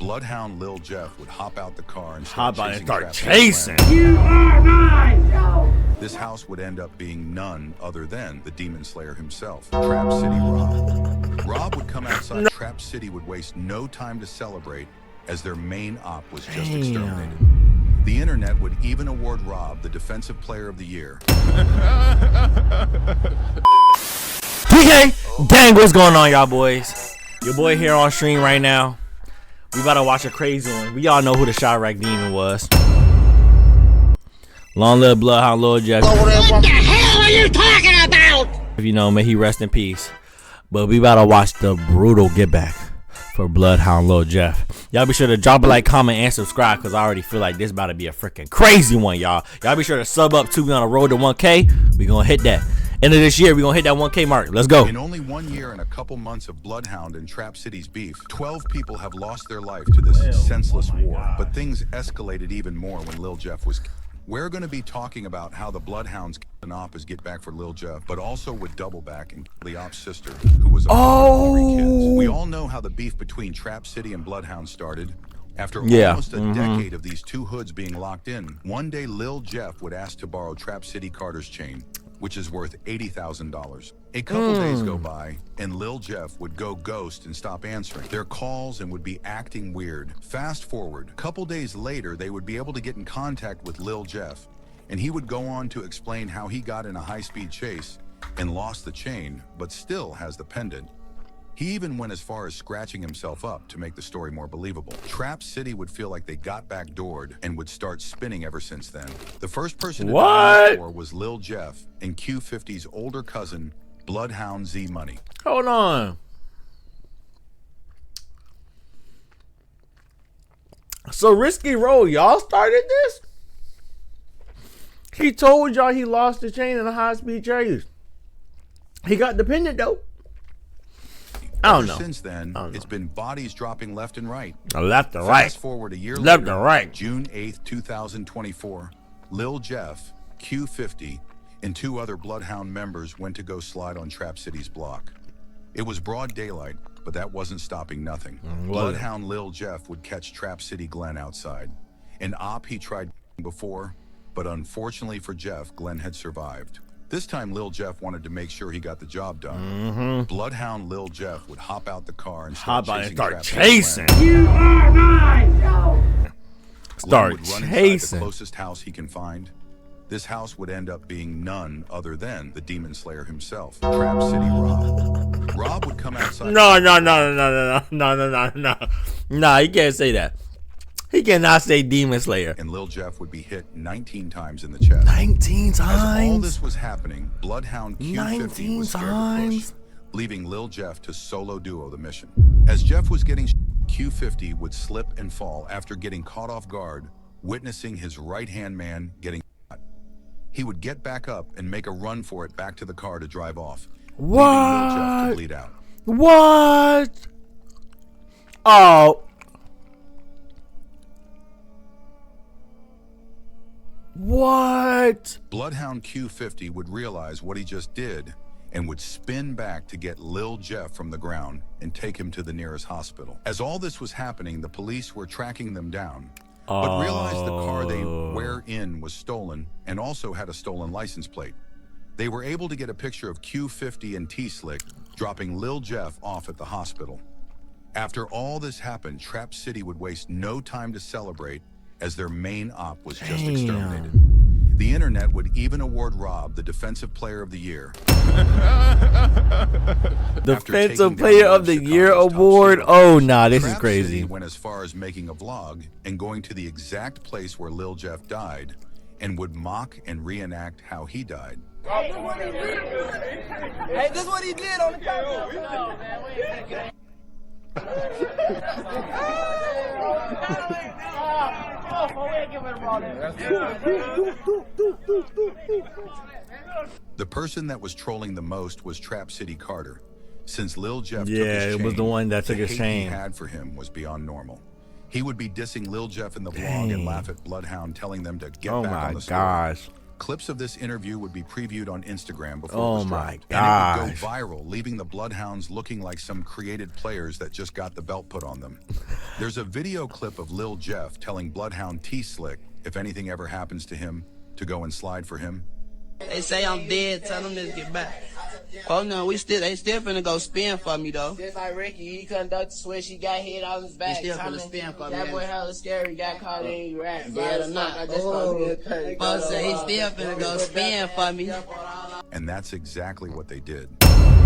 Bloodhound Lil Jeff would hop out the car and start start chasing. You are mine! No! This house would end up being none other than the Demon Slayer himself, Trap City Rob. Rob would come outside. No. Trap City would waste no time to celebrate, as their main op was just exterminated. The internet would even award Rob the Defensive Player of the Year. PK, gang, what's going on, y'all boys? Your boy here on stream right now. We about to watch a crazy one. We all know who the Chirac Demon was. Long live Bloodhound Lil Jeff. What the hell are you talking about? If you know, may he rest in peace. But we about to watch the brutal get back for Bloodhound Lil Jeff. Y'all be sure to drop a like, comment, and subscribe, because I already feel like this about to be a freaking crazy one, y'all. Y'all be sure to sub up too. We on the road to 1K. We gonna hit that. End of this year, we gonna hit that 1K mark. Let's go. In only 1 year and a couple months of Bloodhound and Trap City's beef, 12 people have lost their life to this senseless war. But things escalated even more when Lil Jeff was killed. We're going to be talking about how the Bloodhounds and Op is get back for Lil Jeff, but also would double back and kill the Op's sister, who was a mother of 3 kids. We all know how the beef between Trap City and Bloodhound started. After almost a decade of these two hoods being locked in, one day Lil Jeff would ask to borrow Trap City Carter's chain, which is worth $80,000. A couple days go by, and Lil Jeff would go ghost and stop answering their calls and would be acting weird. Fast forward, a couple days later, they would be able to get in contact with Lil Jeff, and he would go on to explain how he got in a high-speed chase and lost the chain, but still has the pendant. He even went as far as scratching himself up to make the story more believable. Trap City would feel like they got backdoored and would start spinning ever since then. The first person to die for was Lil Jeff and Q50's older cousin, Bloodhound Z Money. Hold on. So Risky Road, y'all started this? He told y'all he lost the chain in a high-speed chase. He got the pendant though. I don't know. Since then, it's been bodies dropping left and right. Left and right. Fast forward a year left later, and right. June 8th, 2024, Lil Jeff, Q50, and 2 other Bloodhound members went to go slide on Trap City's block. It was broad daylight, but that wasn't stopping nothing. Bloodhound Lil Jeff would catch Trap City Glenn outside. An op he tried before, but unfortunately for Jeff, Glenn had survived. This time, Lil Jeff wanted to make sure he got the job done. Bloodhound Lil Jeff would hop out the car and start chasing. You are mine! No! Start chasing. The closest house he can find. This house would end up being none other than the Demon Slayer himself, Trap City Rob. Rob would come outside. No, you can't say that. He cannot say Demon Slayer. And Lil Jeff would be hit 19 times in the chest. 19 times? As all this was happening, Bloodhound Q50 was scared to push, leaving Lil Jeff to solo duo the mission. As Jeff was getting Q50 would slip and fall after getting caught off guard, witnessing his right-hand man getting shot. He would get back up and make a run for it back to the car to drive off, leaving Lil Jeff to bleed out. What? Oh. What? Bloodhound Q50 would realize what he just did and would spin back to get Lil Jeff from the ground and take him to the nearest hospital. As all this was happening, the police were tracking them down, but realized the car they were in was stolen and also had a stolen license plate. They were able to get a picture of Q50 and T-Slick dropping Lil Jeff off at the hospital. After all this happened, Trap City would waste no time to celebrate, as their main op was just exterminated. The internet would even award Rob the Defensive Player of the Year. Defensive Player of the Year award? Oh, nah, this is crazy. City went as far as making a vlog and going to the exact place where Lil Jeff died and would mock and reenact how he died. Hey, this is what he did on the couch. No, man, we ain't taking The person that was trolling the most was Trap City Carter, since Lil Jeff took his it chain. was the one that took his hate chain. He had for him was beyond normal. He would be dissing Lil Jeff in the vlog and laugh at Bloodhound, telling them to get back on the story. Clips of this interview would be previewed on Instagram before Oh it was my dropped. And it would gosh. go viral, leaving the Bloodhounds looking like some created players that just got the belt put on them. There's a video clip of Lil Jeff telling Bloodhound T-Slick, if anything ever happens to him, to go and slide for him. They say I'm dead, tell them to get back. Oh no, they still finna go spin for me though. Just like Ricky, he conducted switch, he got hit on his back. He still finna spin for me. That boy hella scary, got caught in rap. Dead or not. Folks say he still finna go spin for me. And that's exactly what they did.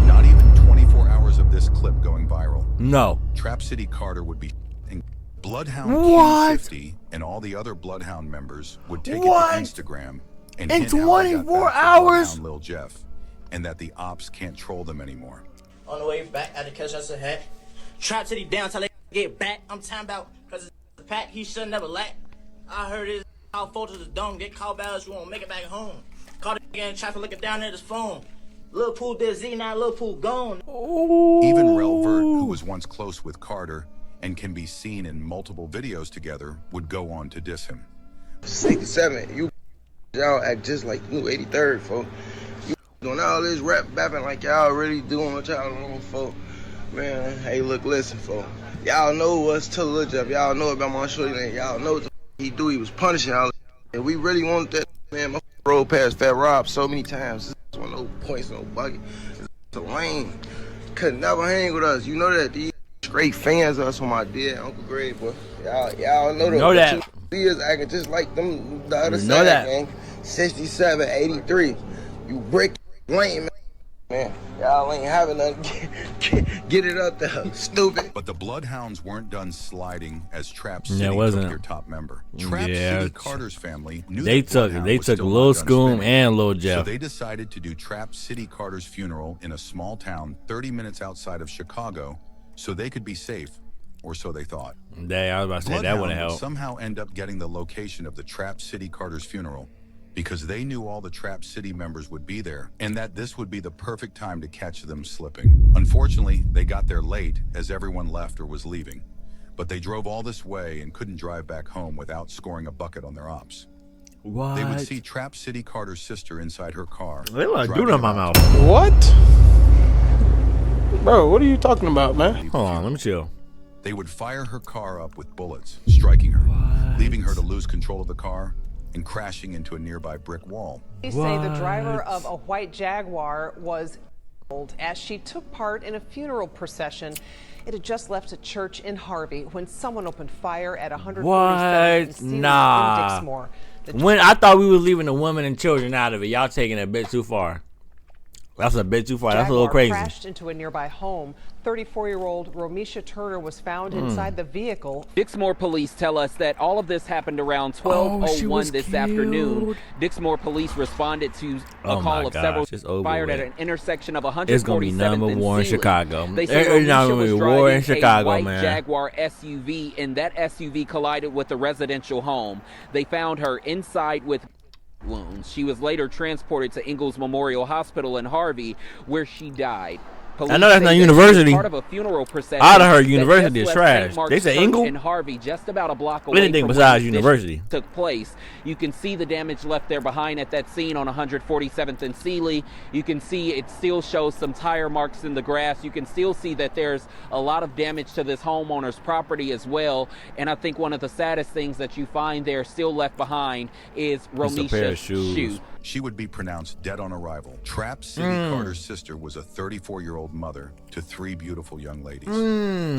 Not even 24 hours of this clip going viral. No. Trap City Carter would be in Bloodhound What? King 50 and all the other Bloodhound members would take What? it to Instagram and In hint how they got 24 back to hours? Bloodhound Lil Jeff, and that the ops can't troll them anymore. On the way back, I had to catch us a hat. Trap City down till they get back. I'm talking about, cause it's a pack, he should never lack. I heard his how photos is dumb, get called back, you won't make it back home. Caught it again, traffic looking down at his phone. Lil Pool did Z, now Lil Pool gone. Even Rel Vert, who was once close with Carter and can be seen in multiple videos together, would go on to diss him. 67, y'all act just like you 83rd, folks. You doing all this rap bapping like y'all really doing what y'all doing, folks. Man, hey, look, listen, folks. Y'all know what's to Lil Jeff. Y'all know about my shorty, man. Y'all know what the he do. He was punishing all. And we really wanted that, man. My road past Fat Rob so many times. This one no points, no bucket. It's a lame. Could never hang with us. You know that. These straight fans of us from my dear Uncle Greg, boy. Y'all know that. He is acting just like them, the other side, gang. 67, 83. You break lame, man. Y'all ain't having nothing. Get it up there, stupid. But the Bloodhounds weren't done sliding as Trap City took their top member. Trap City Carter's family knew they took Lil Scoom and Lil Jeff. So they decided to do Trap City Carter's funeral in a small town 30 minutes outside of Chicago so they could be safe, or so they thought. I was about to say that wouldn't help. Somehow end up getting the location of the Trap City Carter's funeral because they knew all the Trap City members would be there and that this would be the perfect time to catch them slipping. Unfortunately, they got there late as everyone left or was leaving, but they drove all this way and couldn't drive back home without scoring a bucket on their ops. What? They would see Trap City Carter's sister inside her car. They like doing in my mouth. What? Bro, what are you talking about, man? Hold on, let me chill. They would fire her car up with bullets, striking her, leaving her to lose control of the car and crashing into a nearby brick wall. Police say the driver of a white Jaguar was killed as she took part in a funeral procession. It had just left a church in Harvey when someone opened fire at 147th and Sealy in Dixmoor. When I thought we was leaving the women and children out of it, y'all taking it a bit too far. That's a bit too far. That's a little crazy. Crashed into a nearby home. 34-year-old Romisha Turner was found inside the vehicle. Dixmoor police tell us that all of this happened around 12:01 this afternoon. Dixmoor police responded to a call of several fired at an intersection of 147th It's gonna be number one in Chicago. They say Romisha was war in driving Chicago, a white man. Jaguar SUV, and that SUV collided with a residential home. They found her inside with wounds. She was later transported to Ingalls Memorial Hospital in Harvey, where she died. Police I know that's not university. Part of a funeral procession. Out of her university is trash. They say Ingalls in Harvey, just about a block away. Anything from besides where university took place. You can see the damage left there behind at that scene on 147th and Sealy. You can see it still shows some tire marks in the grass. You can still see that there's a lot of damage to this homeowner's property as well. And I think one of the saddest things that you find there still left behind is Romisha's shoe. She would be pronounced dead on arrival. Trap City Carter's sister was a 34-year-old mother to 3 beautiful young ladies.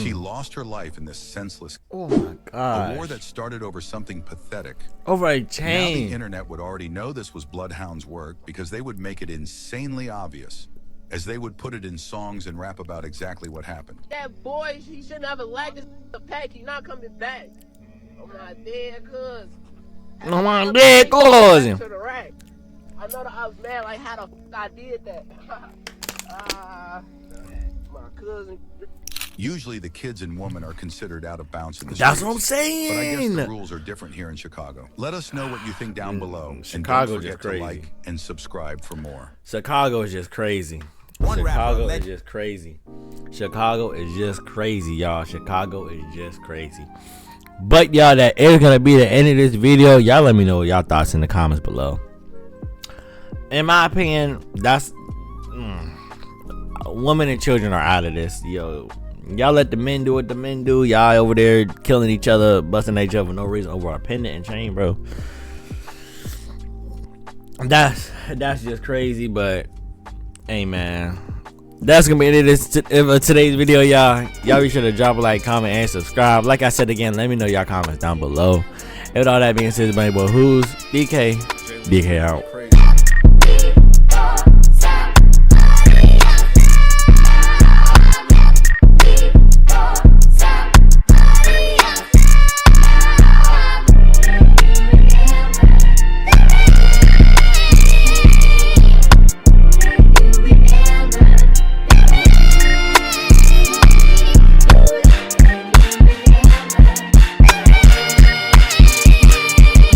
She lost her life in this senseless my God. A war that started over something pathetic. Over a Now chain. the internet would already know this was Bloodhound's work because they would make it insanely obvious, as they would put it in songs and rap about exactly what happened. That boy, he shouldn't have lacked the pack. He not coming back. Oh my dead cuz. Oh my dead cousin. To the rack. I know that I was mad, like how the fuck I did that. My cousin. Usually the kids and women are considered out of bounds in the That's streets, what I'm saying. But I guess the rules are different here in Chicago. Let us know what you think down below. Chicago and don't just forget to crazy. like and subscribe for more. Chicago is just crazy. Chicago is just crazy. Chicago is just crazy, y'all. Chicago is just crazy. But y'all, that is gonna be the end of this video. Y'all let me know y'all thoughts in the comments below. in my opinion, that's women and children are out of this. Yo, y'all let the men do what the men do. Y'all over there killing each other, busting each other for no reason over a pendant and chain, bro. That's just crazy. But hey, man, that's gonna be it of today's video, y'all. Y'all be sure to drop a like, comment, and subscribe. Like I said again, let me know y'all comments down below. And with all that being said, my boy, who's DK out.